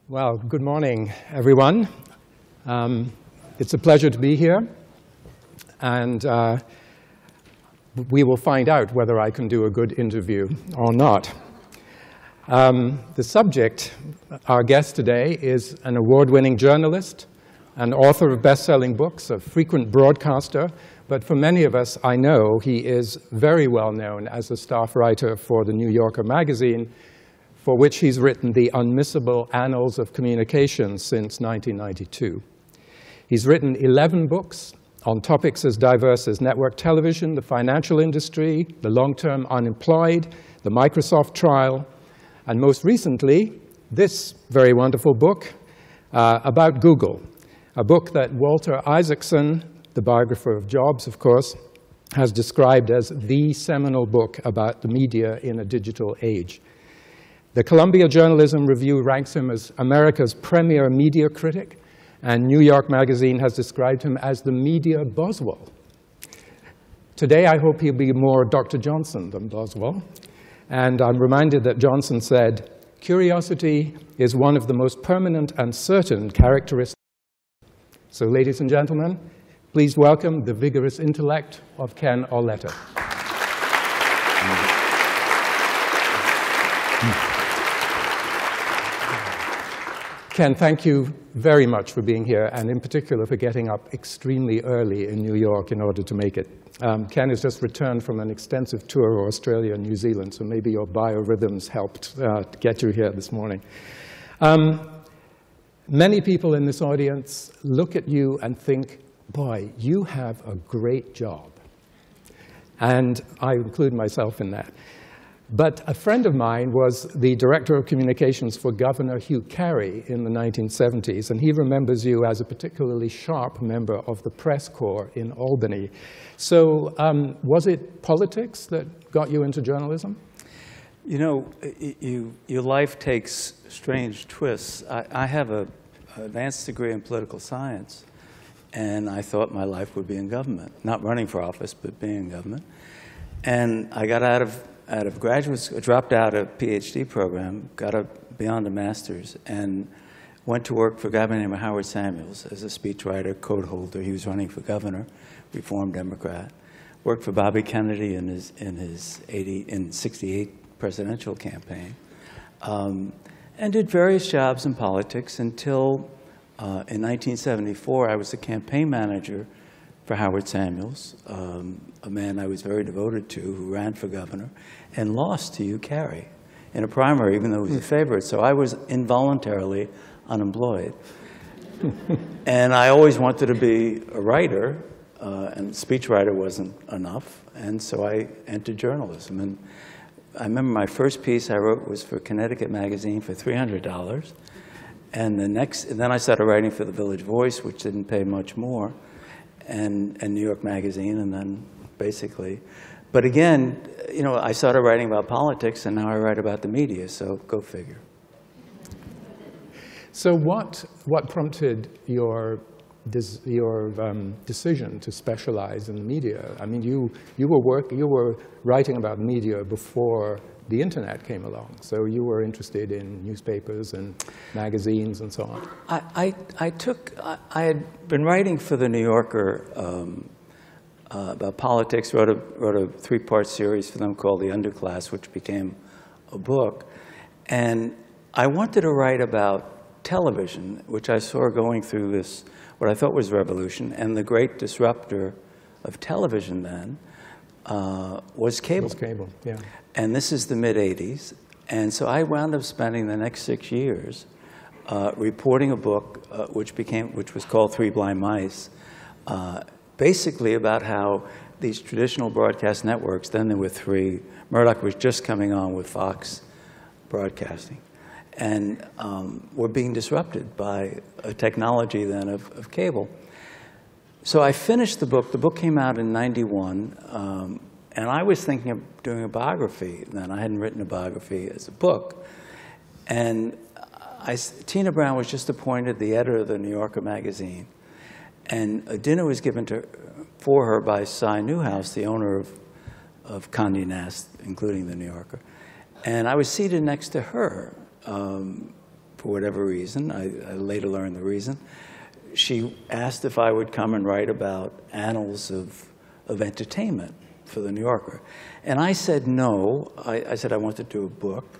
Well, good morning, everyone. It's a pleasure to be here, and we will find out whether I can do a good interview or not. The subject, our guest today, is an award-winning journalist, an author of best-selling books, a frequent broadcaster, but for many of us, I know he is very well known as a staff writer for the New Yorker magazine, for which he's written the unmissable annals of communications since 1992. He's written 11 books on topics as diverse as network television, the financial industry, the long-term unemployed, the Microsoft trial, and most recently, this very wonderful book about Google, a book that Walter Isaacson, the biographer of Jobs, of course, has described as the seminal book about the media in a digital age. The Columbia Journalism Review ranks him as America's premier media critic, and New York Magazine has described him as the media Boswell. Today, I hope he'll be more Dr. Johnson than Boswell. And I'm reminded that Johnson said, "Curiosity is one of the most permanent and certain characteristics." So, ladies and gentlemen, please welcome the vigorous intellect of Ken Auletta. Ken, thank you very much for being here, and in particular for getting up extremely early in New York in order to make it. Ken has just returned from an extensive tour of Australia and New Zealand, so maybe your biorhythms helped to get you here this morning. Many people in this audience look at you and think, boy, you have a great job. And I include myself in that. But a friend of mine was the director of communications for Governor Hugh Carey in the 1970s, and he remembers you as a particularly sharp member of the press corps in Albany. So was it politics that got you into journalism? You know, your life takes strange twists. I have an advanced degree in political science, and I thought my life would be in government. Not running for office, but being in government. And I got out of graduate school, dropped out a PhD program, got up beyond a master's, and went to work for a guy by the name of Howard Samuels as a speechwriter, code holder. He was running for governor, Reform Democrat. Worked for Bobby Kennedy in his 68 presidential campaign, and did various jobs in politics until in 1974 I was the campaign manager for Howard Samuels, a man I was very devoted to, who ran for governor, and lost to Hugh Carey in a primary, even though he was a favorite. So I was involuntarily unemployed. And I always wanted to be a writer, and speechwriter wasn't enough, and so I entered journalism. And I remember my first piece I wrote was for Connecticut Magazine for $300, and then I started writing for the Village Voice, which didn't pay much more, and New York Magazine, and then basically. But again, you know, I started writing about politics, and now I write about the media, so go figure. So what prompted your decision to specialize in the media? I mean, you were writing about media before the internet came along, so you were interested in newspapers and magazines and so on. I had been writing for the New Yorker about politics, wrote a three-part series for them called The Underclass, which became a book. And I wanted to write about television, which I saw going through this, what I thought was revolution, and the great disruptor of television then was cable. Was cable, yeah. And this is the mid-'80s. And so I wound up spending the next 6 years reporting a book which was called Three Blind Mice, basically about how these traditional broadcast networks, then there were three, Murdoch was just coming on with Fox Broadcasting, and were being disrupted by a technology then of cable. So I finished the book. The book came out in '91, and I was thinking of doing a biography then. I hadn't written a biography as a book. And Tina Brown was just appointed the editor of the New Yorker magazine. And a dinner was given for her by Cy Newhouse, the owner of Condé Nast, including the New Yorker. And I was seated next to her for whatever reason, I later learned the reason, she asked if I would come and write about annals of entertainment for the New Yorker. And I said no. I said I want to do a book.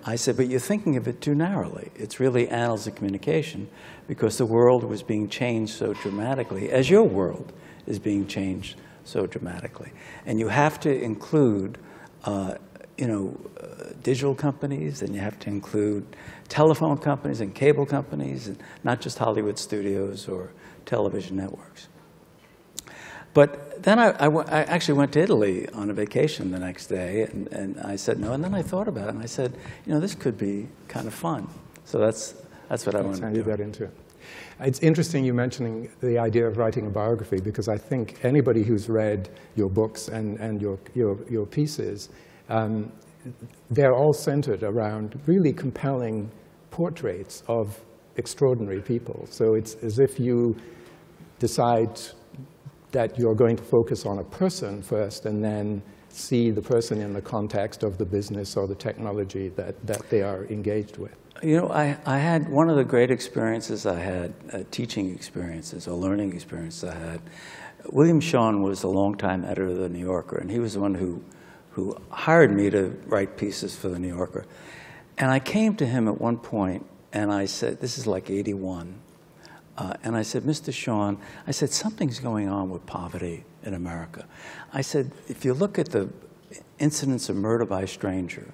I said, but you're thinking of it too narrowly. It's really annals of communication, because the world was being changed so dramatically, as your world is being changed so dramatically. And you have to include digital companies, and you have to include telephone companies and cable companies, and not just Hollywood studios or television networks. But then I actually went to Italy on a vacation the next day, and I said no. And then I thought about it, and I said, this could be kind of fun. So that's what I wanted to do. That into. It's interesting you mentioning the idea of writing a biography, because I think anybody who's read your books and your pieces, they're all centered around really compelling portraits of extraordinary people. So it's as if you decide that you're going to focus on a person first and then see the person in the context of the business or the technology that they are engaged with. I had one of the great experiences I had, teaching experiences or learning experiences I had. William Shawn was a longtime editor of the New Yorker, and he was the one who hired me to write pieces for the New Yorker. And I came to him at one point, and I said, this is like '81, and I said, Mr. Shawn, I said, something's going on with poverty in America. I said, if you look at the incidence of murder by stranger,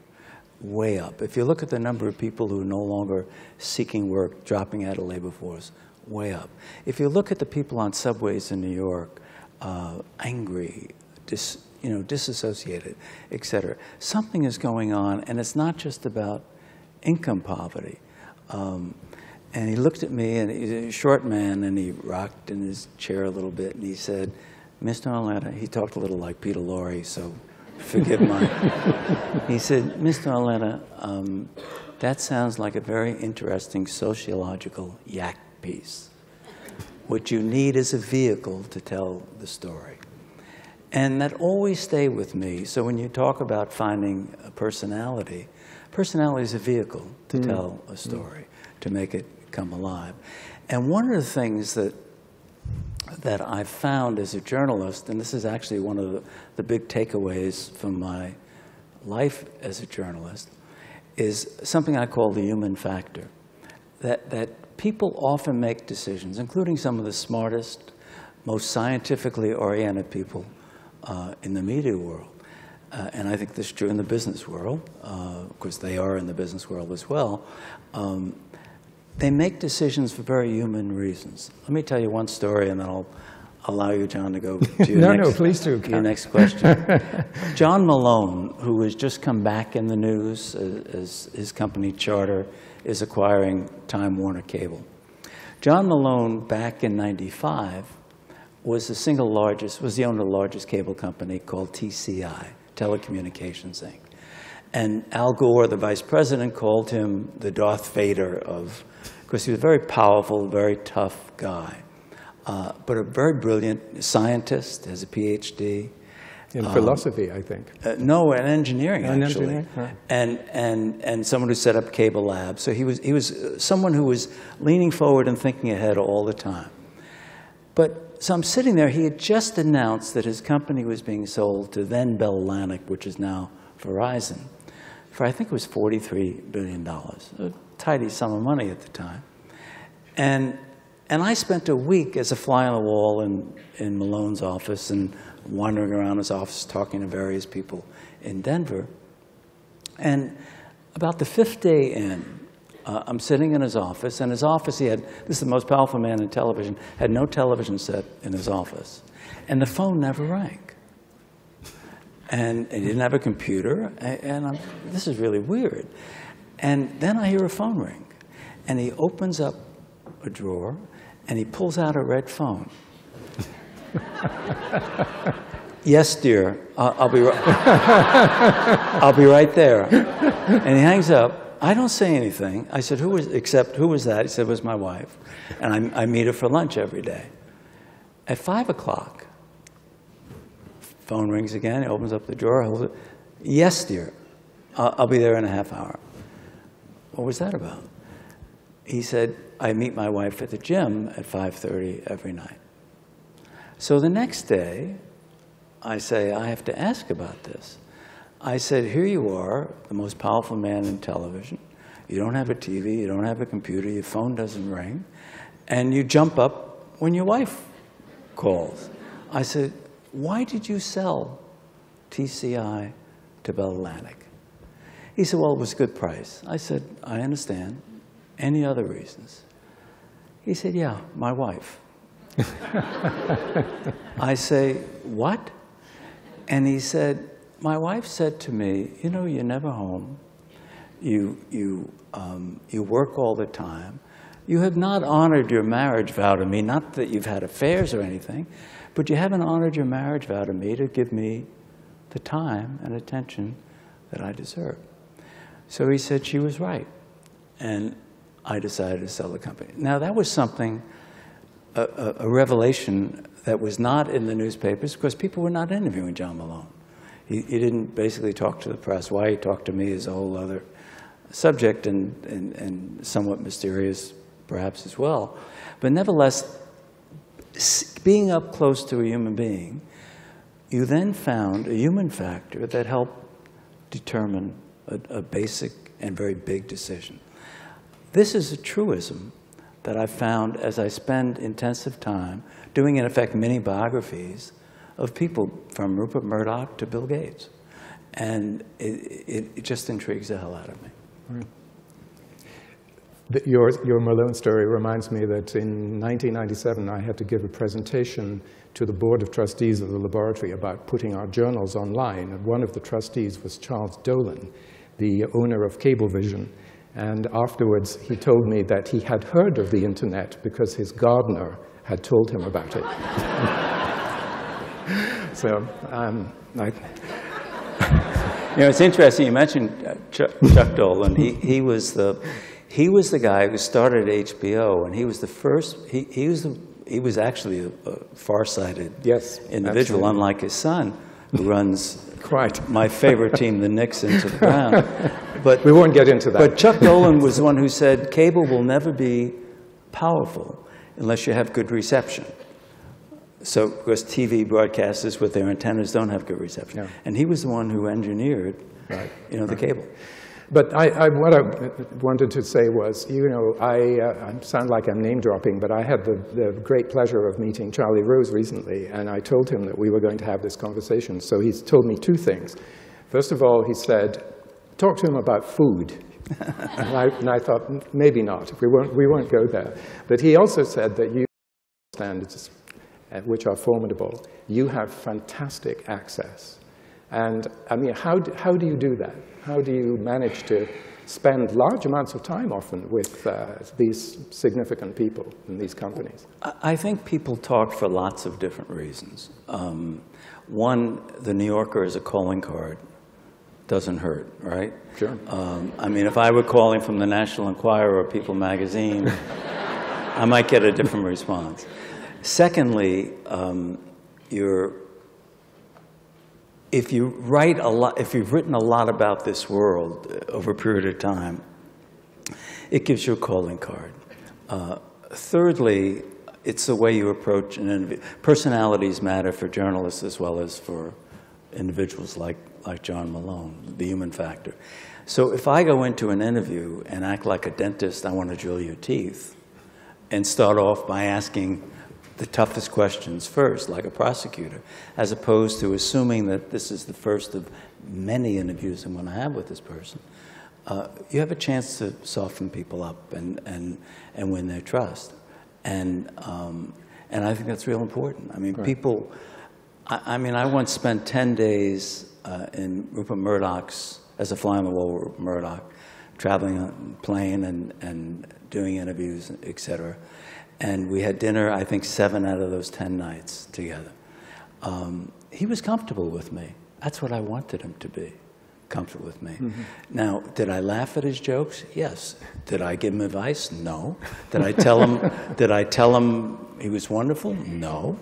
way up. If you look at the number of people who are no longer seeking work, dropping out of labor force, way up. If you look at the people on subways in New York, angry, disassociated, et cetera, something is going on, and it's not just about income poverty. And he looked at me, and he's a short man, and he rocked in his chair a little bit, and he said, Mr. Auletta, he talked a little like Peter Lorre, so forgive my... He said, Mr. Auletta, that sounds like a very interesting sociological yak piece. What you need is a vehicle to tell the story. And that always stayed with me. So when you talk about finding a personality, personality is a vehicle to tell a story, to make it come alive. And one of the things that I've found as a journalist, and this is actually one of the big takeaways from my life as a journalist, is something I call the human factor. That people often make decisions, including some of the smartest, most scientifically oriented people in the media world. And I think this is true in the business world, because they are in the business world as well. They make decisions for very human reasons. Let me tell you one story, and then I'll allow you, John, to go to your, please do. Your next question. John Malone, who has just come back in the news as his company Charter is acquiring Time Warner Cable. John Malone, back in '95, was the owner of the largest cable company called TCI, Telecommunications Inc. And Al Gore, the vice president, called him the Darth Vader of, because he was a very powerful, very tough guy, but a very brilliant scientist, has a PhD. In philosophy, I think. No, in engineering, actually. Engineering? Right. And someone who set up cable labs. So he was someone who was leaning forward and thinking ahead all the time. So I'm sitting there. He had just announced that his company was being sold to then Bell Atlantic, which is now Verizon, for I think it was $43 billion, a tidy sum of money at the time. And I spent a week as a fly on the wall in Malone's office and wandering around his office talking to various people in Denver. And about the 5th day in, I'm sitting in his office, and his office, this is the most powerful man in television, had no television set in his office. And the phone never rang. And he didn't have a computer, and this is really weird. And then I hear a phone ring, and he opens up a drawer, and he pulls out a red phone. Yes, dear, I'll be right there. And he hangs up. I don't say anything. I said, who was that? He said, it was my wife. And I meet her for lunch every day. At 5 o'clock, phone rings again. He opens up the drawer. Holds it. Yes, dear. I'll be there in a half hour. What was that about? he said, I meet my wife at the gym at 5:30 every night. So the next day, I say, I have to ask about this. I said, here you are, the most powerful man in television. You don't have a TV, you don't have a computer, your phone doesn't ring, and you jump up when your wife calls. I said, why did you sell TCI to Bell Atlantic? He said, well, it was a good price. I said, I understand. Any other reasons? He said, yeah, my wife. I say, what? And he said, my wife said to me, you know, you're never home. You work all the time. You have not honored your marriage vow to me, not that you've had affairs or anything, but you haven't honored your marriage vow to me to give me the time and attention that I deserve. So he said she was right. And I decided to sell the company. Now, that was something, a revelation that was not in the newspapers because people were not interviewing John Malone. He didn't basically talk to the press. Why he talked to me is a whole other subject and somewhat mysterious, perhaps, as well. But nevertheless, being up close to a human being, you then found a human factor that helped determine a basic and very big decision. This is a truism that I found as I spend intensive time doing, in effect, mini biographies of people from Rupert Murdoch to Bill Gates. And it just intrigues the hell out of me. Right. Your Malone story reminds me that in 1997, I had to give a presentation to the Board of Trustees of the laboratory about putting our journals online. And one of the trustees was Charles Dolan, the owner of Cablevision. And afterwards, he told me that he had heard of the internet because his gardener had told him about it. So, You know, it's interesting. You mentioned Chuck Dolan. He was the guy who started HBO, and he was the first. He was actually a far-sighted individual, absolutely. unlike his son, who runs Quite. my favorite team, the Knicks, into the ground. But we won't get into that. But Chuck Dolan was the one who said cable will never be powerful unless you have good reception. So, because TV broadcasters with their antennas don't have good reception. Yeah. And he was the one who engineered, the cable. But what I wanted to say was, I sound like I'm name dropping, but I had the great pleasure of meeting Charlie Rose recently, and I told him that we were going to have this conversation. So he's told me two things. First of all, he said, talk to him about food. and I thought, maybe not. We won't go there. But he also said that you standards, which are formidable, you have fantastic access. And I mean, how do you do that? How do you manage to spend large amounts of time often with these significant people in these companies? I think people talk for lots of different reasons. One, the New Yorker is a calling card. Doesn't hurt, right? Sure. I mean, if I were calling from the National Enquirer or People magazine, I might get a different response. Secondly, if you've written a lot about this world over a period of time, it gives you a calling card. Thirdly, it's the way you approach an interview. Personalities matter for journalists as well as for individuals like John Malone, the human factor. So if I go into an interview and act like a dentist, I want to drill your teeth, and start off by asking the toughest questions first, like a prosecutor, as opposed to assuming that this is the first of many interviews I'm going to have with this person, you have a chance to soften people up and win their trust. And I think that's real important. I mean, people, I once spent 10 days in Rupert Murdoch's, as a fly on the wall with Rupert Murdoch, traveling on a plane and doing interviews, et cetera. And we had dinner, I think, 7 out of those 10 nights together. He was comfortable with me. That's what I wanted him to be, comfortable with me. Mm-hmm. Now, did I laugh at his jokes? Yes. Did I give him advice? No. Did I tell him he was wonderful? No.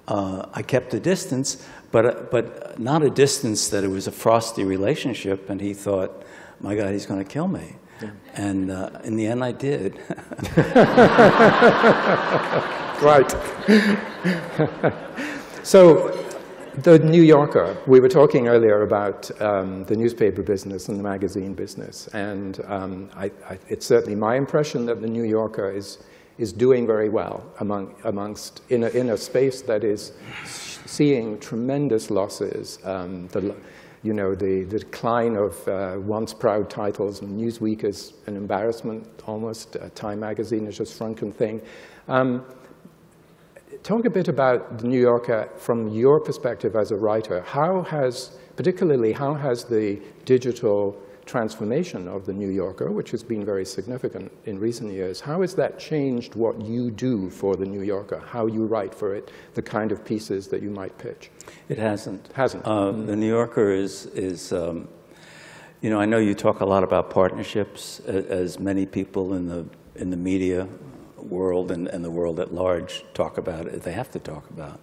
I kept a distance, but not a distance that it was a frosty relationship and he thought, my God, he's going to kill me. And in the end, I did. Right. So, the New Yorker, we were talking earlier about the newspaper business and the magazine business, and it's certainly my impression that the New Yorker is doing very well in a space that is seeing tremendous losses. The decline of once proud titles, and Newsweek is an embarrassment almost. Time magazine is just shrunken thing. Talk a bit about the New Yorker from your perspective as a writer. Particularly, how has the digital transformation of the New Yorker, which has been very significant in recent years, how has that changed what you do for the New Yorker, how you write for it, the kind of pieces that you might pitch? It hasn't. Hasn't. The New Yorker is I know you talk a lot about partnerships, as many people in the media world and the world at large talk about it. They have to talk about.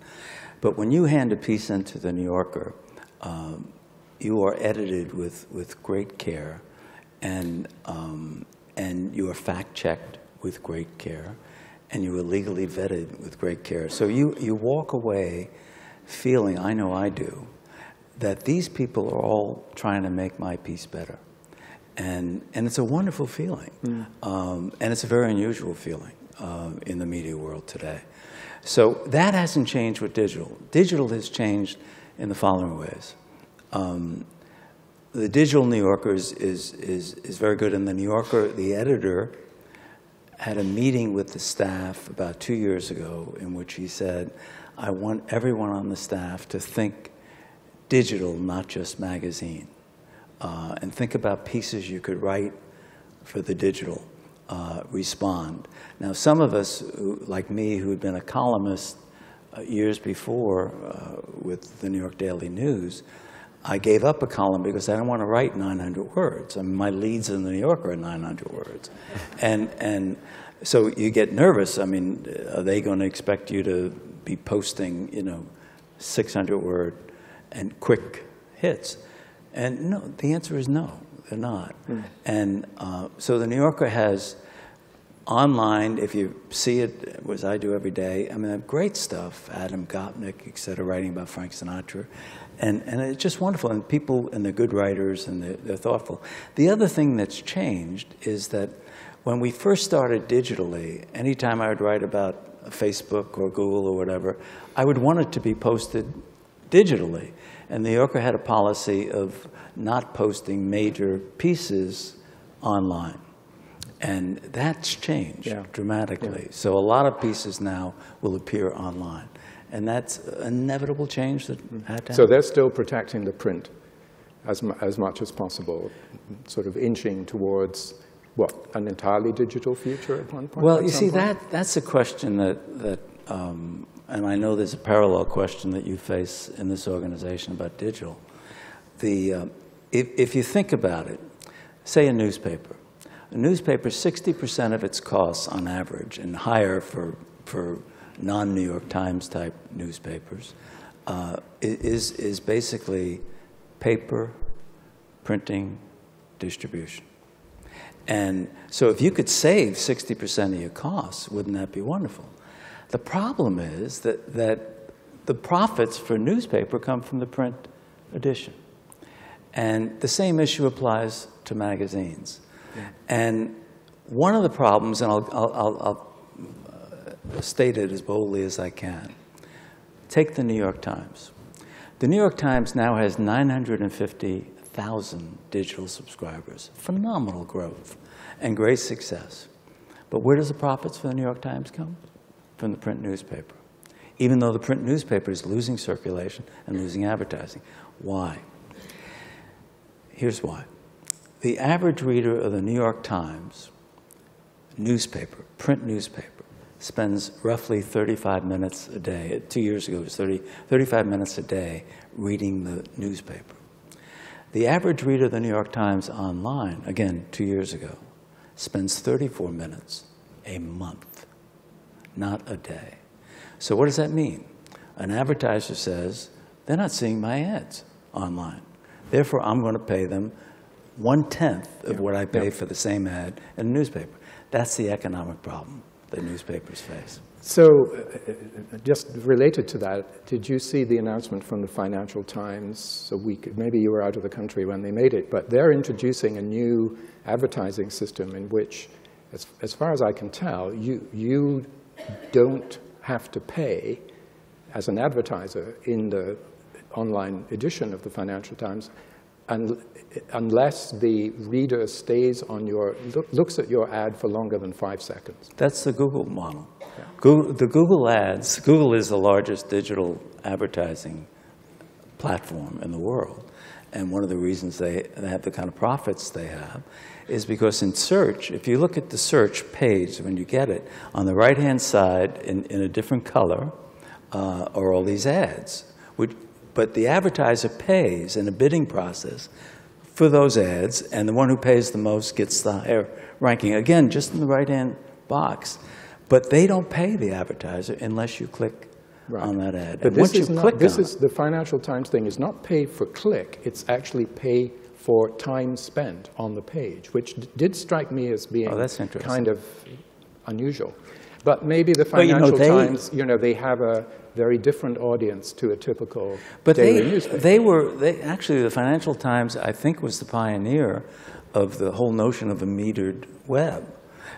But when you hand a piece into the New Yorker, you are edited with great care, and you are fact-checked with great care, and you are legally vetted with great care. So you walk away feeling, I know I do, that these people are all trying to make my piece better. And it's a wonderful feeling. And it's a very unusual feeling in the media world today. So that hasn't changed with digital. Digital has changed in the following ways. The digital New Yorker is very good. In the New Yorker, the editor had a meeting with the staff about 2 years ago in which he said, I want everyone on the staff to think digital, not just magazine, and think about pieces you could write for the digital, respond. Now, some of us, like me, who had been a columnist years before with the New York Daily News, I gave up a column because I didn't want to write 900 words. I mean, my leads in the New Yorker are 900 words. And so you get nervous. I mean, are they going to expect you to be posting, 600-word and quick hits? And no, the answer is no, they're not. And so the New Yorker has online, if you see it, as I do every day, I mean, they have great stuff. Adam Gopnik, et cetera, writing about Frank Sinatra. And it's just wonderful. And people, and they're good writers, and they're thoughtful. The other thing that's changed is that when we first started digitally, anytime I would write about Facebook or Google or whatever, I would want it to be posted digitally. And the New Yorker had a policy of not posting major pieces online. And that's changed dramatically. Yeah. So a lot of pieces now will appear online. And that's an inevitable change that had to happen. So they're still protecting the print as much as possible, sort of inching towards, what, an entirely digital future at one point? Well, you see, that's a question that and I know there's a parallel question that you face in this organization about digital. If you think about it, say a newspaper. A newspaper, 60% of its costs on average, and higher for non-New York Times type newspapers, is basically paper, printing, distribution. And so if you could save 60% of your costs, wouldn't that be wonderful? The problem is that the profits for newspaper come from the print edition. And the same issue applies to magazines. Yeah. And one of the problems, and I'll state it as boldly as I can, take the New York Times. The New York Times now has 950,000 digital subscribers. Phenomenal growth and great success. But where does the profits for the New York Times come? From the print newspaper. Even though the print newspaper is losing circulation and losing advertising. Why? Here's why. The average reader of the New York Times newspaper, print newspaper, spends roughly 35 minutes a day. 2 years ago, it was 35 minutes a day reading the newspaper. The average reader of the New York Times online, again, 2 years ago, spends 34 minutes a month, not a day. So what does that mean? An advertiser says, they're not seeing my ads online. Therefore, I'm going to pay them 1/10 of what I pay for the same ad in a newspaper. That's the economic problem that newspapers face. So, just related to that, did you see the announcement from the Financial Times a week? Maybe you were out of the country when they made it, but they're introducing a new advertising system in which, as far as I can tell, you don't have to pay as an advertiser in the online edition of the Financial Times unless the reader stays on looks at your ad for longer than 5 seconds. That's the Google model. Yeah. The Google ads, Google is the largest digital advertising platform in the world. And one of the reasons they have the kind of profits they have is because in search, if you look at the search page when you get it, on the right-hand side in a different color are all these ads. But the advertiser pays in a bidding process for those ads, and the one who pays the most gets the higher ranking. Again, just in the right-hand box. But they don't pay the advertiser unless you click on that ad. But the Financial Times thing is not pay for click, it's actually pay for time spent on the page, which did strike me as being kind of unusual. But maybe the Financial Times, they have a very different audience to a typical daily newspaper. Actually, the Financial Times, I think, was the pioneer of the whole notion of a metered web.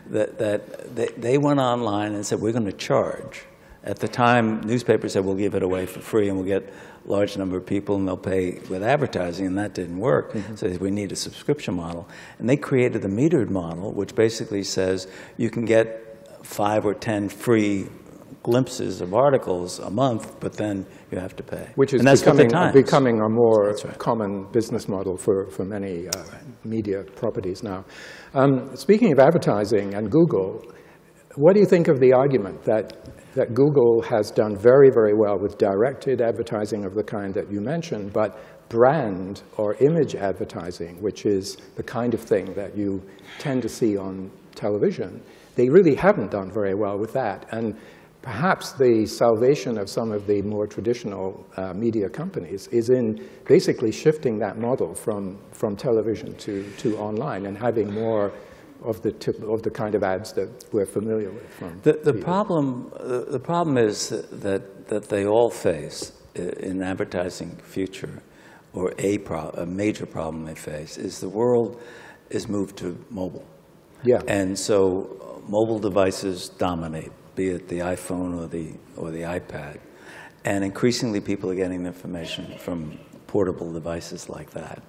That they went online and said, we're going to charge. At the time, newspapers said, we'll give it away for free and we'll get a large number of people and they'll pay with advertising, and that didn't work. So we need a subscription model. And they created the metered model, which basically says you can get 5 or 10 free glimpses of articles a month, but then you have to pay. Which is becoming a more common business model for many media properties now. Speaking of advertising and Google, what do you think of the argument that Google has done very, very well with directed advertising of the kind that you mentioned, but brand or image advertising, which is the kind of thing that you tend to see on television, they really haven't done very well with that. And perhaps the salvation of some of the more traditional media companies is in basically shifting that model from television to online and having more of the kind of ads that we're familiar with. The problem is that they all face in advertising future, or a major problem they face, is the world is moved to mobile. Yeah. And so mobile devices dominate, be it the iPhone or the iPad. And increasingly people are getting information from portable devices like that.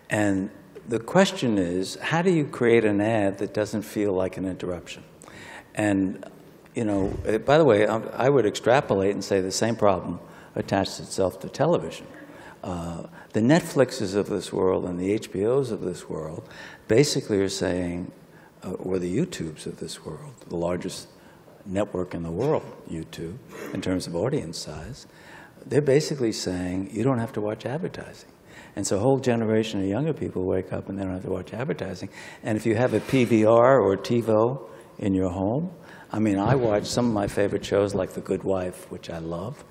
And the question is, how do you create an ad that doesn't feel like an interruption? And, by the way, I would extrapolate and say the same problem attaches itself to television. The Netflixes of this world and the HBOs of this world basically are saying, or the YouTubes of this world, the largest network in the world, YouTube, in terms of audience size, they're basically saying you don't have to watch advertising. And so a whole generation of younger people wake up and they don't have to watch advertising. And if you have a PVR or a TiVo in your home, I mean, I watch some of my favorite shows like The Good Wife, which I love.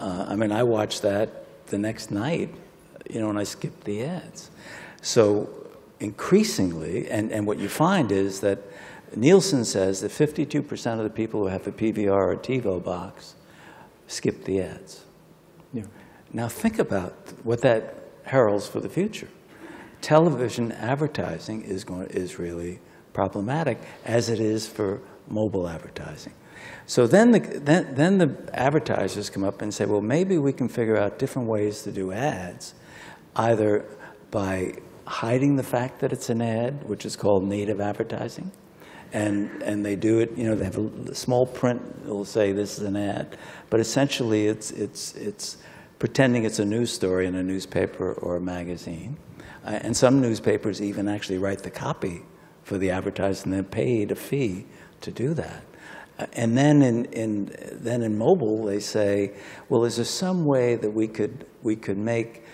I watch that the next night, and I skip the ads. So increasingly, and what you find is that Nielsen says that 52% of the people who have a PVR or TiVo box skip the ads. Yeah. Now think about what that heralds for the future. Television advertising is really problematic, as it is for mobile advertising. So then the advertisers come up and say, well, maybe we can figure out different ways to do ads, either by hiding the fact that it's an ad, which is called native advertising, and they do it, they have a small print, it'll say this is an ad, but essentially it's pretending it's a news story in a newspaper or a magazine. And some newspapers even actually write the copy for the advertising, and they're paid a fee to do that. And then in mobile, they say, well, is there some way that we could make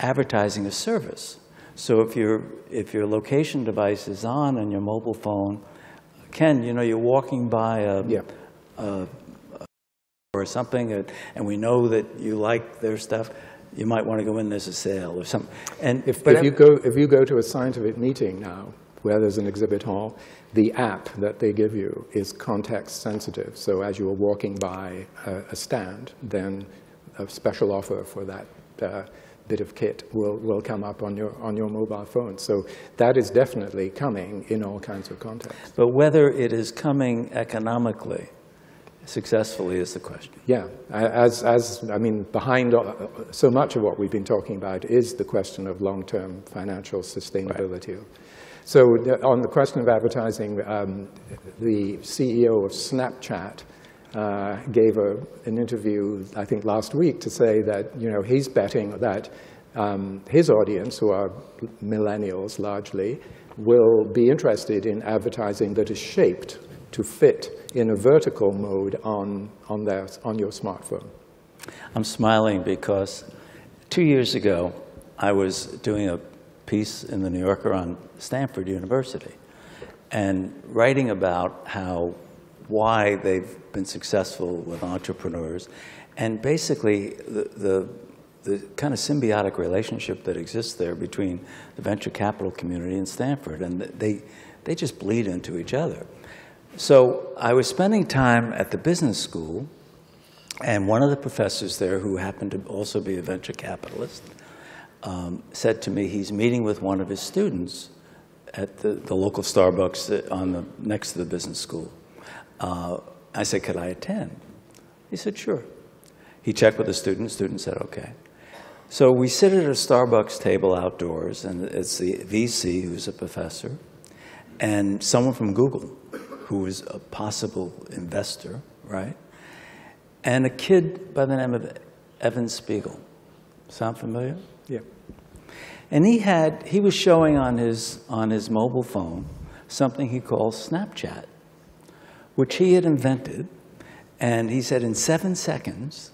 advertising a service? So if your location device is on your mobile phone, Ken, you're walking by or something, and we know that you like their stuff, you might want to go in, there's a sale or something. And if you go to a scientific meeting now, where there's an exhibit hall, the app that they give you is context sensitive. So as you are walking by a stand, then a special offer for that bit of kit will come up on your mobile phone. So that is definitely coming in all kinds of contexts. But whether it is coming economically successfully is the question. Yeah, I mean, behind so much of what we've been talking about is the question of long-term financial sustainability. Right. So on the question of advertising, the CEO of Snapchat gave an interview, I think last week, to say that he's betting that his audience, who are millennials largely, will be interested in advertising that is shaped to fit in a vertical mode on your smartphone. I'm smiling because 2 years ago, I was doing a piece in the New Yorker on Stanford University and writing about why they've been successful with entrepreneurs, and basically the kind of symbiotic relationship that exists there between the venture capital community and Stanford, and they just bleed into each other. So I was spending time at the business school, and one of the professors there, who happened to also be a venture capitalist, said to me he's meeting with one of his students at the local Starbucks next to the business school. I said, could I attend? He said, sure. He checked with the student said, okay. So we sit at a Starbucks table outdoors, and it's the VC, who's a professor, and someone from Google, who is a possible investor, right? And a kid by the name of Evan Spiegel. Sound familiar? Yeah. And he was showing on his mobile phone something he called Snapchat, which he had invented. And he said, in 7 seconds,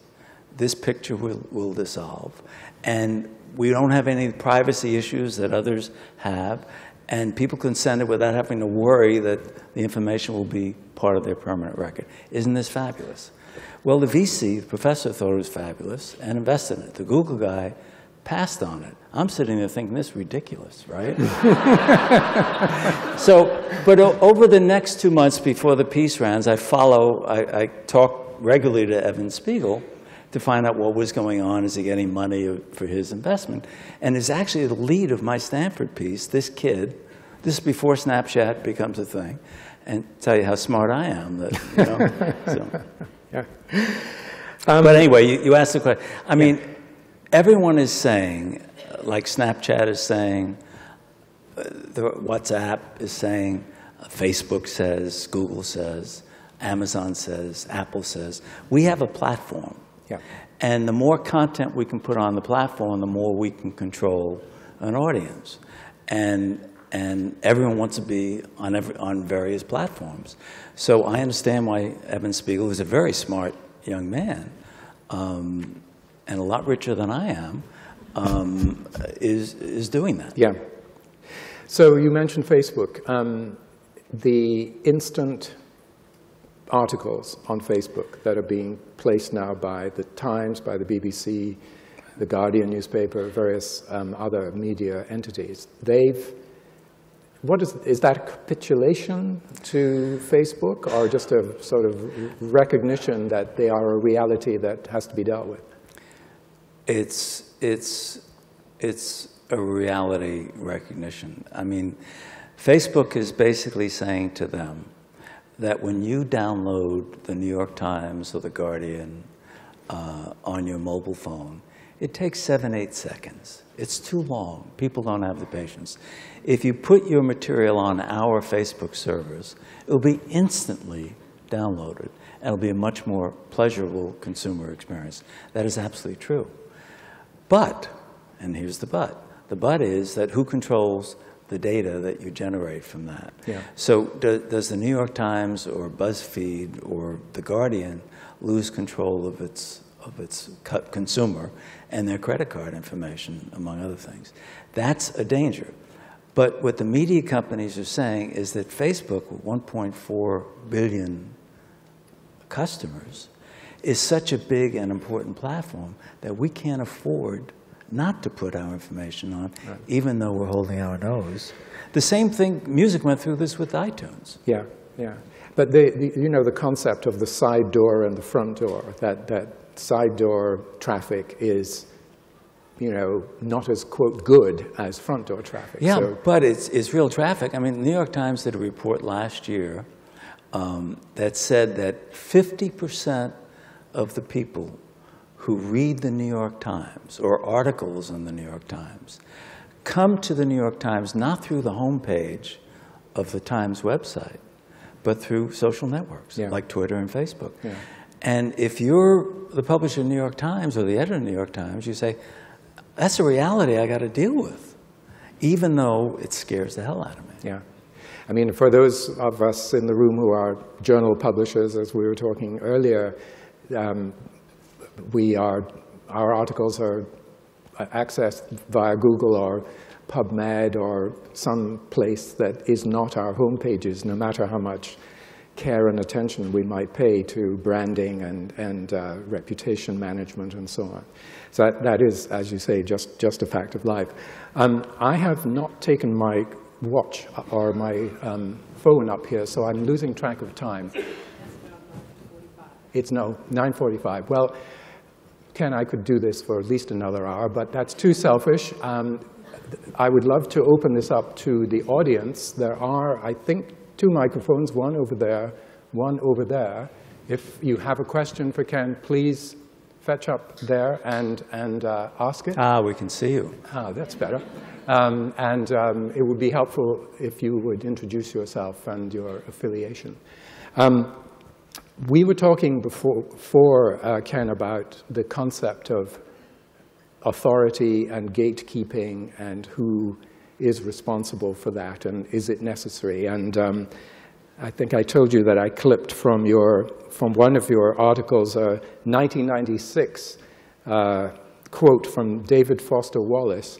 this picture will dissolve. And we don't have any privacy issues that others have. And people can send it without having to worry that the information will be part of their permanent record. Isn't this fabulous? Well, the VC, the professor, thought it was fabulous and invested in it. The Google guy passed on it. I'm sitting there thinking, this is ridiculous, right? But over the next 2 months before the piece runs, I talk regularly to Evan Spiegel to find out what was going on. Is he getting money for his investment? And it's actually the lead of my Stanford piece, this kid. This is before Snapchat becomes a thing. And tell you how smart I am. So. Yeah. But anyway, you asked the question. I mean, everyone is saying, like Snapchat is saying, WhatsApp is saying, Facebook says, Google says, Amazon says, Apple says. We have a platform. Yeah. And the more content we can put on the platform, the more we can control an audience. And everyone wants to be on various platforms. So I understand why Evan Spiegel, who's a very smart young man, and a lot richer than I am, is doing that. Yeah. So you mentioned Facebook. The instant articles on Facebook that are being placed now by the Times, by the BBC, the Guardian newspaper, various other media entities, is that a capitulation to Facebook, or just a sort of recognition that they are a reality that has to be dealt with? It's a reality recognition. I mean, Facebook is basically saying to them that when you download the New York Times or the Guardian on your mobile phone, it takes 7-8 seconds. It's too long. People don't have the patience. If you put your material on our Facebook servers, it'll be instantly downloaded, and it'll be a much more pleasurable consumer experience. That is absolutely true. But, and here's the but is that who controls the data that you generate from that? Yeah. So does the New York Times or BuzzFeed or the Guardian lose control of its consumer and their credit card information, among other things? That's a danger. But what the media companies are saying is that Facebook, with 1.4 billion customers, is such a big and important platform that we can't afford not to put our information on, right, even though we're holding our nose. The same thing, music went through this with iTunes. Yeah, yeah. But you know, the concept of the side door and the front door, that side door traffic is, you know, not as, quote, good as front door traffic. Yeah, so, but it's real traffic. I mean, the New York Times did a report last year that said that 50% of the people who read the New York Times or articles in the New York Times come to the New York Times not through the homepage of the Times website, but through social networks, yeah, like Twitter and Facebook. Yeah. And if you're the publisher of the New York Times or the editor of the New York Times, you say, that's a reality I got to deal with, even though it scares the hell out of me. Yeah. I mean, for those of us in the room who are journal publishers, as we were talking earlier, our articles are accessed via Google or PubMed or some place that is not our home pages, no matter how much care and attention we might pay to branding and reputation management and so on. So that is, as you say, just a fact of life. I have not taken my watch or my phone up here, so I'm losing track of time. It's now 9:45. Well, Ken, I could do this for at least another hour, but that's too selfish. I would love to open this up to the audience. There are, I think, 2 microphones, one over there, one over there. If you have a question for Ken, please fetch up there and ask it. We can see you. That's better. It would be helpful if you would introduce yourself and your affiliation. We were talking before, Ken, about the concept of authority and gatekeeping and who is responsible for that and is it necessary. And I think I told you that I clipped from one of your articles a 1996 quote from David Foster Wallace,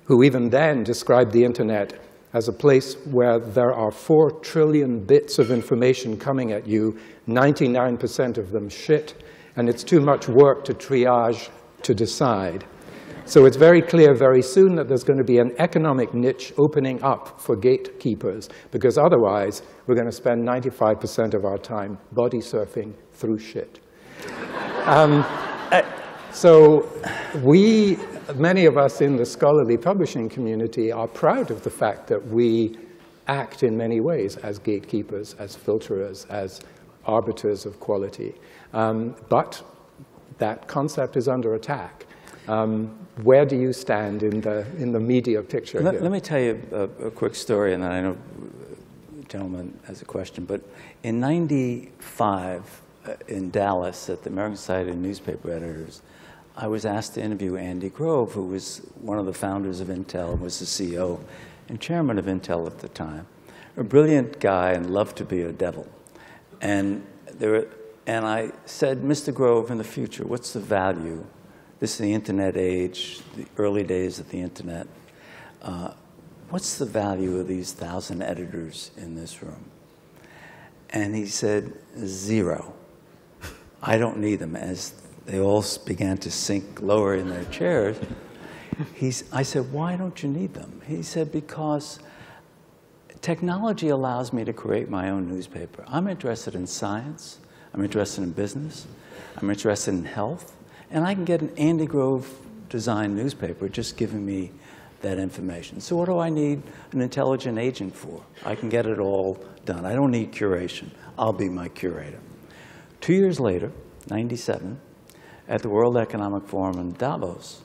who even then described the internet as a place where there are 4 trillion bits of information coming at you, 99% of them shit, and it's too much work to triage to decide. So it's very clear very soon that there's going to be an economic niche opening up for gatekeepers, because otherwise we're going to spend 95% of our time body surfing through shit. So many of us in the scholarly publishing community are proud of the fact that we act in many ways as gatekeepers, as filterers, as arbiters of quality. But that concept is under attack. Where do you stand in the media picture here? Let me tell you a quick story, and then I know the gentleman has a question. But in '95, in Dallas, at the American Society of Newspaper Editors, I was asked to interview Andy Grove, who was one of the founders of Intel, was the CEO and chairman of Intel at the time. A brilliant guy and loved to be a devil. And I said, Mr. Grove, in the future, what's the value? This is the internet age, the early days of the internet. What's the value of these 1,000 editors in this room? And he said, 0. I don't need them. As they all began to sink lower in their chairs, I said, why don't you need them? He said, because technology allows me to create my own newspaper. I'm interested in science. I'm interested in business. I'm interested in health. And I can get an Andy Grove designed newspaper just giving me that information. So what do I need an intelligent agent for? I can get it all done. I don't need curation. I'll be my curator. 2 years later, '97, at the World Economic Forum in Davos,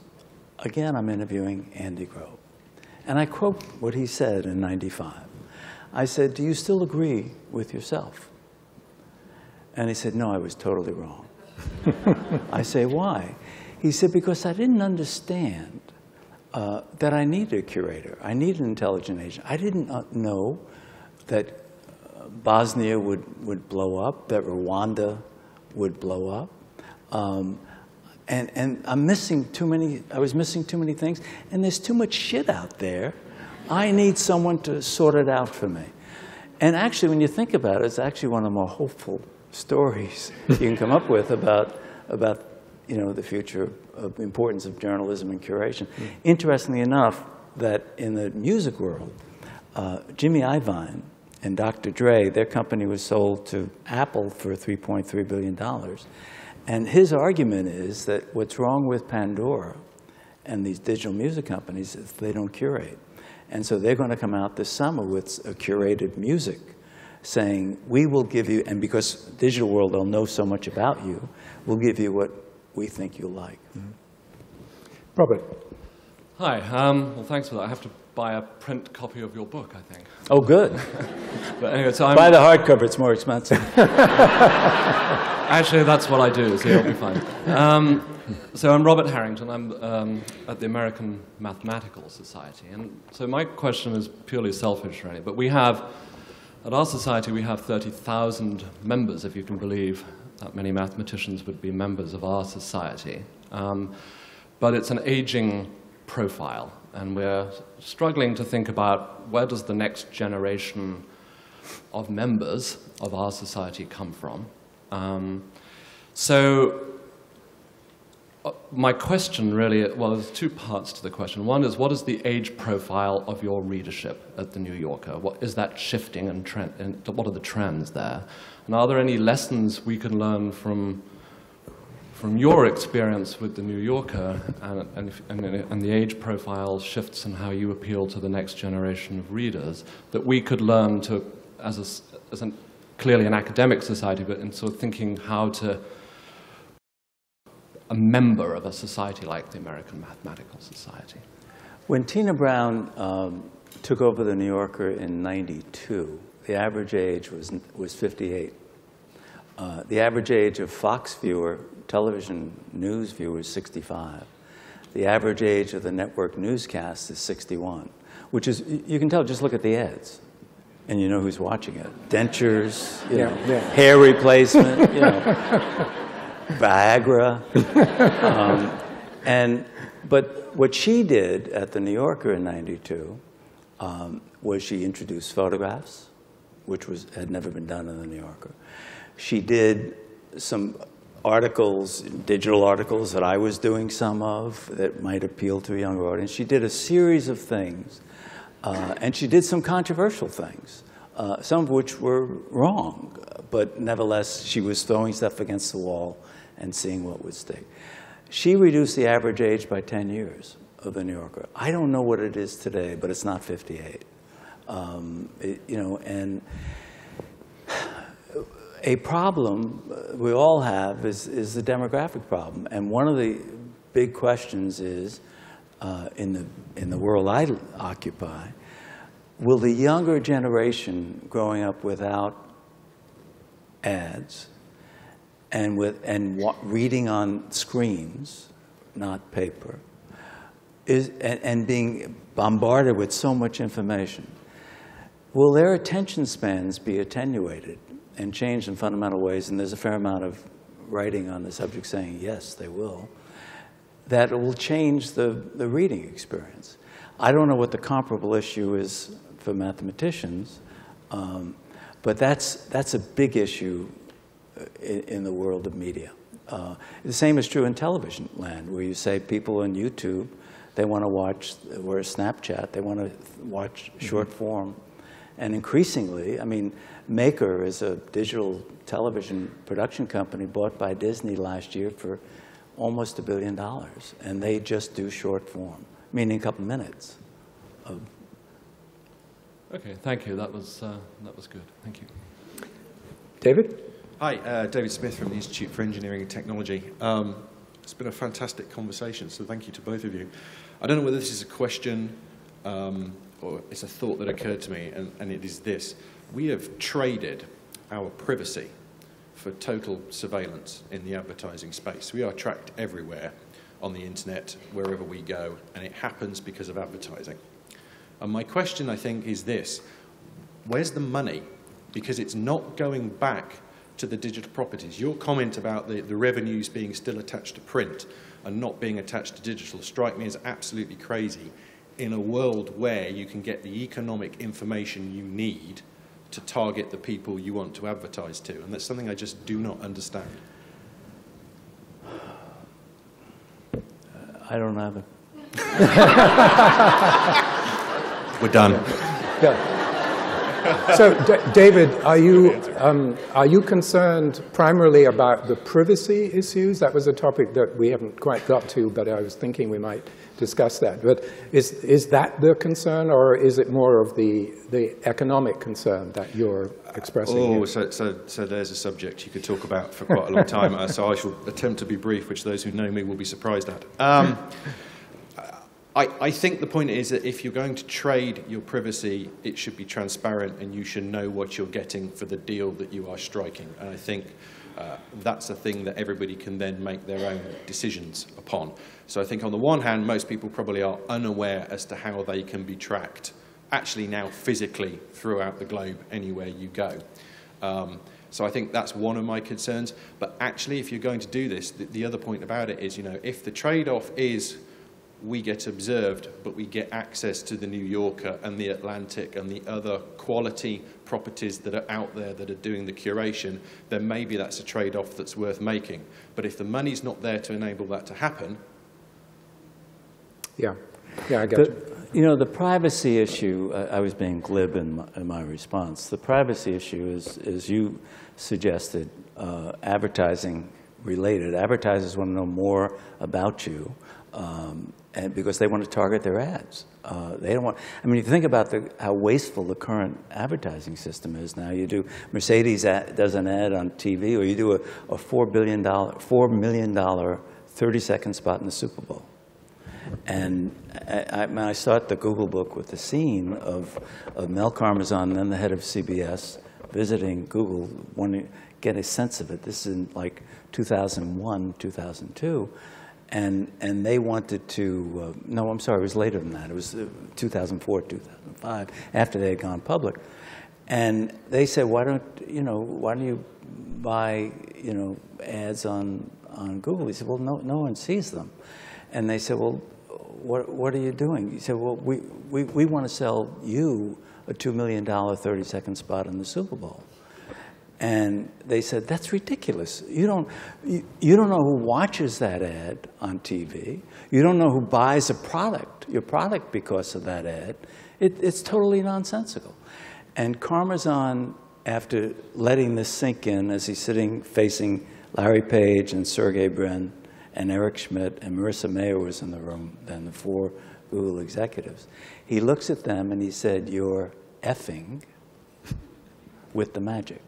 again, I'm interviewing Andy Grove. And I quote what he said in '95. I said, do you still agree with yourself? And he said, no, I was totally wrong. I say, why? He said, because I didn't understand that I needed a curator. I needed an intelligent agent. I didn't know that Bosnia would blow up, that Rwanda would blow up. And I was missing too many things. And there's too much shit out there. I need someone to sort it out for me. And actually, when you think about it, it's actually one of the more hopeful stories you can come up with about the future of the importance of journalism and curation. Interestingly enough, that in the music world, Jimmy Iovine and Dr. Dre, their company was sold to Apple for $3.3 billion. And his argument is that what's wrong with Pandora and these digital music companies is they don't curate. And so they're going to come out this summer with a curated music saying, we will give you, and because digital world, they'll know so much about you, we'll give you what we think you'll like. Robert. Hi. Well, thanks for that. I have to buy a print copy of your book, I think. Oh, good. But anyway, so buy the hardcover. It's more expensive. Actually, that's what I do, so you'll be fine. So I'm Robert Harrington. I'm at the American Mathematical Society. And so my question is purely selfish, really. But we have, at our society, we have 30,000 members, if you can believe that many mathematicians would be members of our society. But it's an aging profile. And we're struggling to think about where does the next generation of members of our society come from. My question really, well, there's two parts to the question. One is, what is the age profile of your readership at The New Yorker? What is that shifting and what are the trends there? And are there any lessons we can learn from your experience with The New Yorker and the age profile shifts and how you appeal to the next generation of readers that we could learn to, clearly an academic society, but in sort of thinking how to a member of a society like the American Mathematical Society? When Tina Brown took over The New Yorker in '92, the average age was 58. The average age of Fox viewer, television news viewer, is 65. The average age of the network newscast is 61, which is, you can tell, just look at the ads, and you know who's watching it. Dentures, hair replacement, Viagra. But what she did at The New Yorker in '92 was she introduced photographs, which had never been done in The New Yorker. She did some articles, digital articles that I was doing some of that might appeal to a younger audience. She did a series of things, and she did some controversial things, some of which were wrong, but nevertheless, she was throwing stuff against the wall and seeing what would stick. She reduced the average age by 10 years of The New Yorker. I don't know what it is today, but it's not 58. And a problem we all have is the demographic problem. And one of the big questions is, in the world I occupy, will the younger generation growing up without ads and reading on screens, not paper, and being bombarded with so much information, will their attention spans be attenuated and changed in fundamental ways? And there's a fair amount of writing on the subject saying, yes, they will. That will change the reading experience. I don't know what the comparable issue is for mathematicians, but that's a big issue in the world of media. The same is true in television land, where you say people on YouTube, they want to watch, or Snapchat, they want to watch short form. And increasingly, I mean, Maker is a digital television production company bought by Disney last year for almost $1 billion. And they just do short form, meaning a couple minutes. Okay, thank you. That was good. Thank you. David? Hi, David Smith from the Institute for Engineering and Technology. It's been a fantastic conversation, so thank you to both of you. I don't know whether this is a question or it's a thought that occurred to me, and it is this. We have traded our privacy for total surveillance in the advertising space. We are tracked everywhere on the internet, wherever we go, and it happens because of advertising. And my question, I think, is this. Where's the money? Because it's not going back to the digital properties. Your comment about the revenues being still attached to print and not being attached to digital strike me as absolutely crazy in a world where you can get the economic information you need to target the people you want to advertise to? And that's something I just do not understand. I don't either. We're done. Yeah. So, David, are you concerned primarily about the privacy issues? That was a topic that we haven't quite got to, but I was thinking we might discuss that. But is that the concern, or is it more of the economic concern that you're expressing? Oh, so there's a subject you could talk about for quite a long time. So I shall attempt to be brief, which those who know me will be surprised at. I think the point is that if you're going to trade your privacy, it should be transparent and you should know what you're getting for the deal that you are striking. And I think that's a thing that everybody can then make their own decisions upon. So I think on the one hand, most people probably are unaware as to how they can be tracked, actually now physically throughout the globe, anywhere you go. So I think that's one of my concerns. But actually, if you're going to do this, the other point about it is, if the trade-off is we get observed, but we get access to the New Yorker and the Atlantic and the other quality properties that are out there that are doing the curation, then maybe that's a trade-off that's worth making. But if the money's not there to enable that to happen... Yeah, I get you. The privacy issue, I was being glib in my response. The privacy issue is, as you suggested, advertising related. Advertisers want to know more about you. And because they want to target their ads. They don't want, if you think about how wasteful the current advertising system is now, you do, Mercedes does an ad on TV, or you do a $4 million 30-second spot in the Super Bowl. And I start the Google book with the scene of Mel Karmazin, then the head of CBS, visiting Google, wanting to get a sense of it. This is in like 2001, 2002. And they wanted to, no, I'm sorry, it was later than that. It was 2004, 2005, after they had gone public. And they said, why don't you buy, ads on Google? He said, well, no one sees them. And they said, well, what are you doing? He said, well, we want to sell you a $2 million 30-second spot in the Super Bowl. And they said, that's ridiculous. You don't know who watches that ad on TV. You don't know who buys your product because of that ad. It's totally nonsensical. And Karmazin, after letting this sink in, as he's sitting facing Larry Page and Sergey Brin and Eric Schmidt, and Marissa Mayer was in the room, then the 4 Google executives, he looks at them and he said, you're effing with the magic.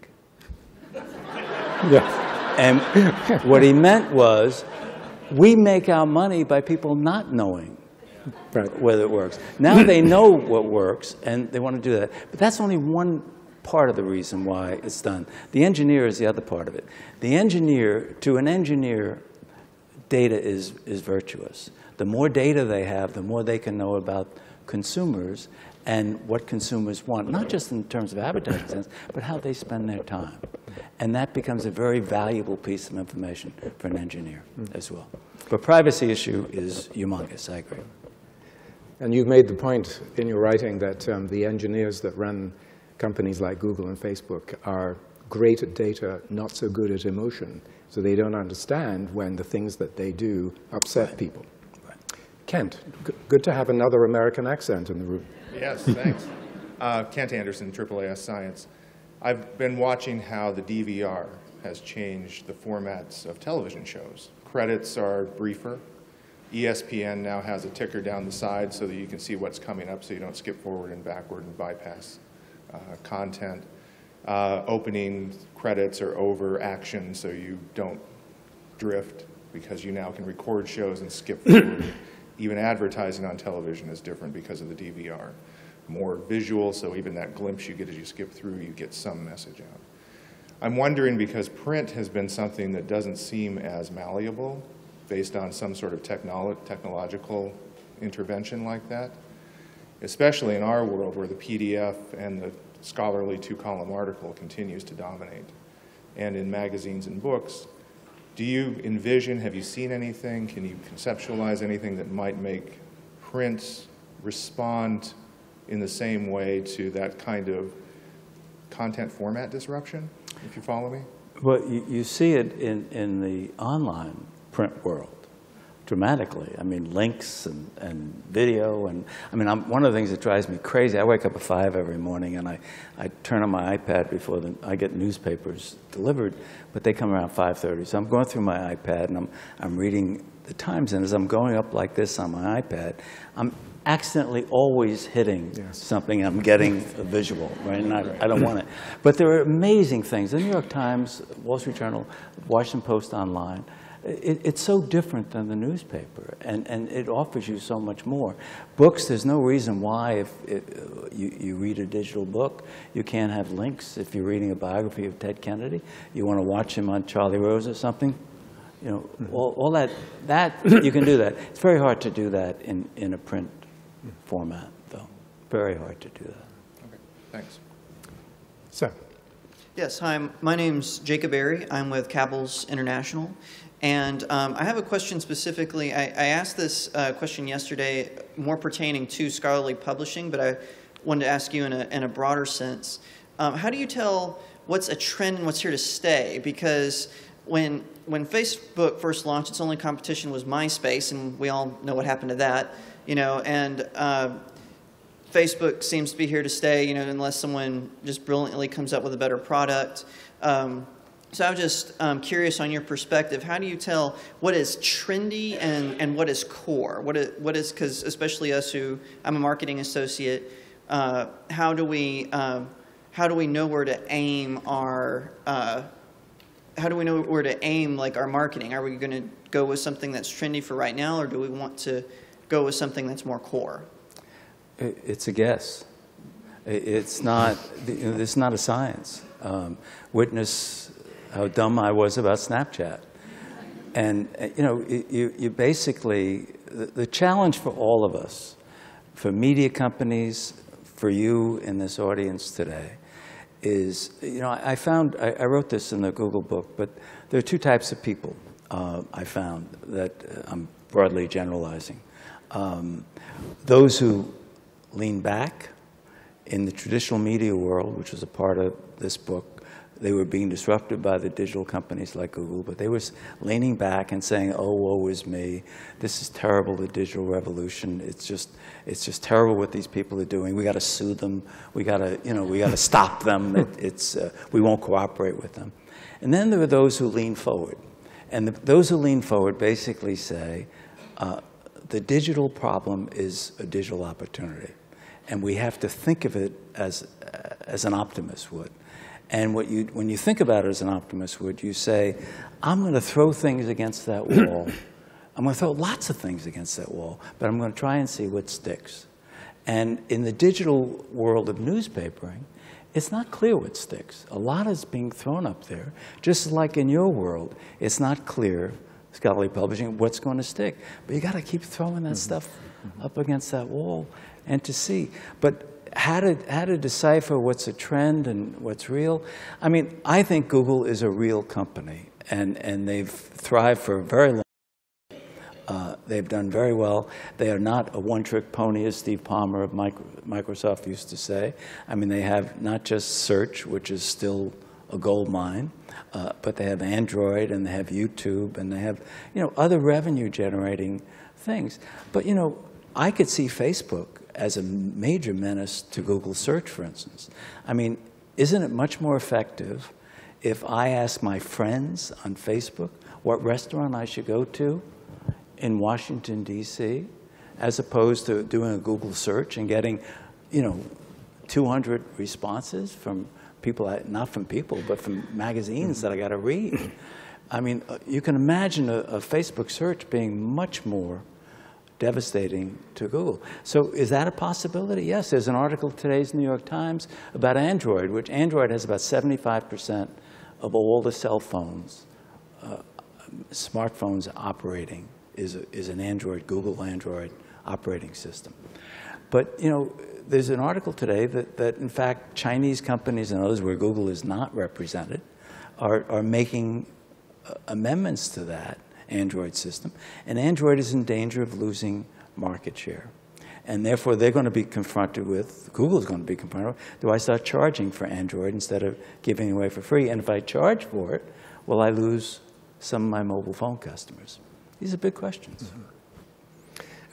Yeah. And what he meant was, we make our money by people not knowing whether it works. Now they know what works, and they want to do that. But that's only one part of the reason why it's done. The engineer is the other part of it. The engineer, to an engineer, data is virtuous. The more data they have, the more they can know about consumers and what consumers want, not just in terms of advertising sense, but how they spend their time. And that becomes a very valuable piece of information for an engineer as well. But privacy issue is humongous, I agree. And you've made the point in your writing that the engineers that run companies like Google and Facebook are great at data, not so good at emotion. So they don't understand when the things that they do upset people. Right. Kent, good to have another American accent in the room. Yes, thanks. Kent Anderson, AAAS Science. I've been watching how the DVR has changed the formats of television shows. Credits are briefer. ESPN now has a ticker down the side so that you can see what's coming up so you don't skip forward and backward and bypass content. Opening credits are over action so you don't drift because you now can record shows and skip forward. Even advertising on television is different because of the DVR. More visual, so even that glimpse you get as you skip through, you get some message out. I'm wondering, because print has been something that doesn't seem as malleable based on some sort of technological intervention like that, especially in our world where the PDF and the scholarly 2-column article continues to dominate. And in magazines and books, do you envision, have you seen anything, can you conceptualize anything that might make print respond in the same way to that kind of content format disruption, if you follow me? Well, you see it in the online print world dramatically. I mean, links and video. And I mean, one of the things that drives me crazy, I wake up at 5 every morning and I turn on my iPad before I get newspapers delivered, but they come around 5:30. So I'm going through my iPad and I'm reading the Times, and as I'm going up like this on my iPad, I'm accidentally always hitting something. I'm getting a visual, right? And I don't want it. But there are amazing things. The New York Times, Wall Street Journal, Washington Post online, it's so different than the newspaper, and it offers you so much more. Books, there's no reason why if you read a digital book, you can't have links. If you're reading a biography of Ted Kennedy, you want to watch him on Charlie Rose or something, you know, all that you can do that. It's very hard to do that in a print format, though. Very hard to do that. Okay, thanks. So, yes, hi, my name's Jacob Airy. I'm with Cabell's International. And I have a question specifically. I asked this question yesterday, more pertaining to scholarly publishing, but I wanted to ask you in a broader sense. How do you tell what's a trend and what's here to stay? Because when Facebook first launched, its only competition was MySpace, and we all know what happened to that. You know, and Facebook seems to be here to stay, you know, unless someone just brilliantly comes up with a better product. So I was just curious on your perspective. How do you tell what is trendy and what is core? What is, because especially us who, I'm a marketing associate, how do we know where to aim our, like our marketing? Are we going to go with something that's trendy for right now, or do we want to go with something that's more core? It's a guess. It's not a science. Witness how dumb I was about Snapchat. And, you know, you basically, the challenge for all of us, for media companies, for you in this audience today, is, you know, I wrote this in the Google book, but there are two types of people I found that I'm broadly generalizing. Those who lean back in the traditional media world, which was a part of this book. They were being disrupted by the digital companies like Google, but they were leaning back and saying, "Oh, woe is me! This is terrible. The digital revolution. It's just terrible what these people are doing. We got to sue them. We got to stop them. We won't cooperate with them." And then there are those who lean forward, and those who lean forward basically say, the digital problem is a digital opportunity, and we have to think of it as an optimist would. And when you think about it as an optimist would, you say, I'm going to throw things against that wall. I'm going to throw lots of things against that wall, but I'm going to try and see what sticks. And in the digital world of newspapering, it's not clear what sticks. A lot is being thrown up there. Just like in your world, it's not clear, scholarly publishing, what's going to stick. But you got to keep throwing that stuff up against that wall and to see. But how to decipher what's a trend and what's real? I mean, I think Google is a real company, and they've thrived for a very long time. They've done very well. They are not a one-trick pony, as Steve Ballmer of Microsoft used to say. I mean, they have not just search, which is still a gold mine, but they have Android, and they have YouTube, and they have, you know, other revenue-generating things. But, you know, I could see Facebook as a major menace to Google search, for instance. I mean, isn't it much more effective if I ask my friends on Facebook what restaurant I should go to in Washington, D.C., as opposed to doing a Google search and getting, you know, 200 responses from people, not from people, but from magazines that I got to read? I mean, you can imagine a Facebook search being much more devastating to Google. So is that a possibility? Yes, there's an article in today's New York Times about Android, which Android has about 75% of all the cell phones, smartphones operating is an Android, Google Android operating system. But, you know, there's an article today that in fact, Chinese companies and others where Google is not represented are making amendments to that Android system, and Android is in danger of losing market share. And therefore, they're going to be confronted with, Google's going to be confronted with, do I start charging for Android instead of giving it away for free? And if I charge for it, will I lose some of my mobile phone customers? These are big questions. Mm-hmm.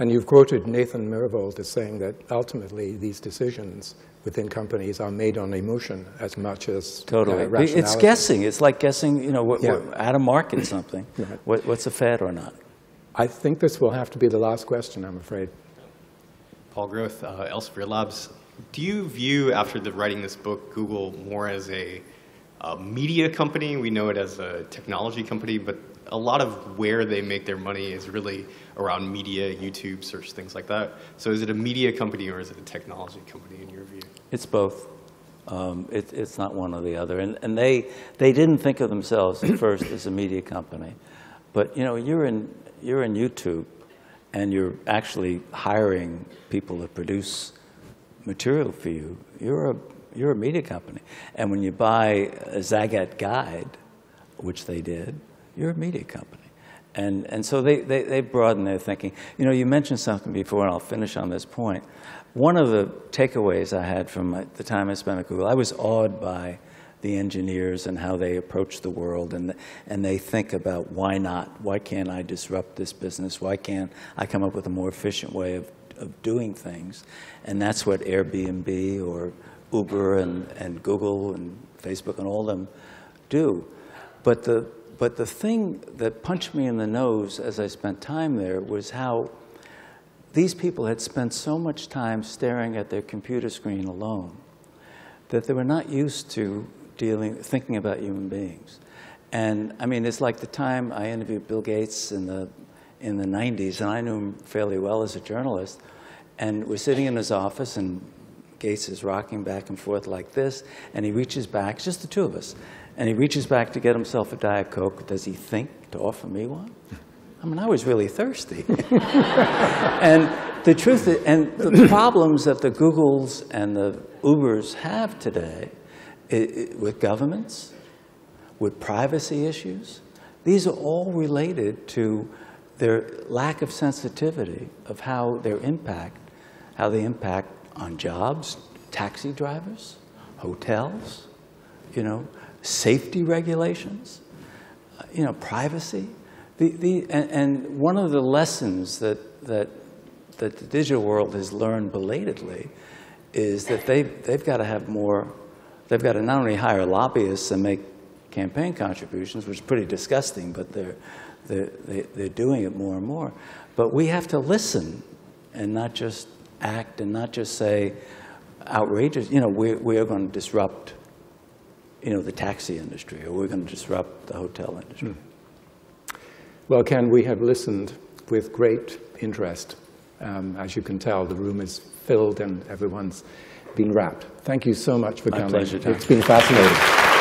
And you've quoted Nathan Myhrvold as saying that ultimately these decisions within companies are made on emotion as much as rationality. It's guessing. It's like guessing, you know, how to market something. Right. What's a fad or not? I think this will have to be the last question, I'm afraid. Paul Groth, Elsevier Labs. Do you view, after writing this book, Google more as a media company? We know it as a technology company, but a lot of where they make their money is really around media, YouTube, search, things like that. So is it a media company or is it a technology company in your view? It's both. It's not one or the other. And they didn't think of themselves at first as a media company. But, you know, you're in YouTube, and you're actually hiring people to produce material for you. You're a media company. And when you buy a Zagat guide, which they did, you're a media company. And so they broaden their thinking. You know, you mentioned something before, and I'll finish on this point. One of the takeaways I had from the time I spent at Google, I was awed by the engineers and how they approach the world, and they think about why not? Why can't I disrupt this business? Why can't I come up with a more efficient way of doing things? And that's what Airbnb or Uber and Google and Facebook and all of them do. But the thing that punched me in the nose as I spent time there was how these people had spent so much time staring at their computer screen alone that they were not used to thinking about human beings. And I mean, it's like the time I interviewed Bill Gates in the 90s, and I knew him fairly well as a journalist, and we're sitting in his office, and Gates is rocking back and forth like this, and he reaches back, it's just the two of us, and he reaches back to get himself a Diet Coke. Does he think to offer me one? I mean, I was really thirsty. And the truth is, and the problems that the Googles and the Ubers have today with governments, with privacy issues, these are all related to their lack of sensitivity of how they impact on jobs, taxi drivers, hotels, you know, safety regulations, you know, privacy. And one of the lessons that the digital world has learned belatedly is that they've got to have more. They've got to not only hire lobbyists and make campaign contributions, which is pretty disgusting, but they're doing it more and more. But we have to listen and not just act and not just say outrageous, you know, we are going to disrupt, you know, the taxi industry, or we're going to disrupt the hotel industry. Well, Ken, we have listened with great interest. As you can tell, the room is filled and everyone's been wrapped. Thank you so much for coming. My pleasure, Tom. It's been fascinating.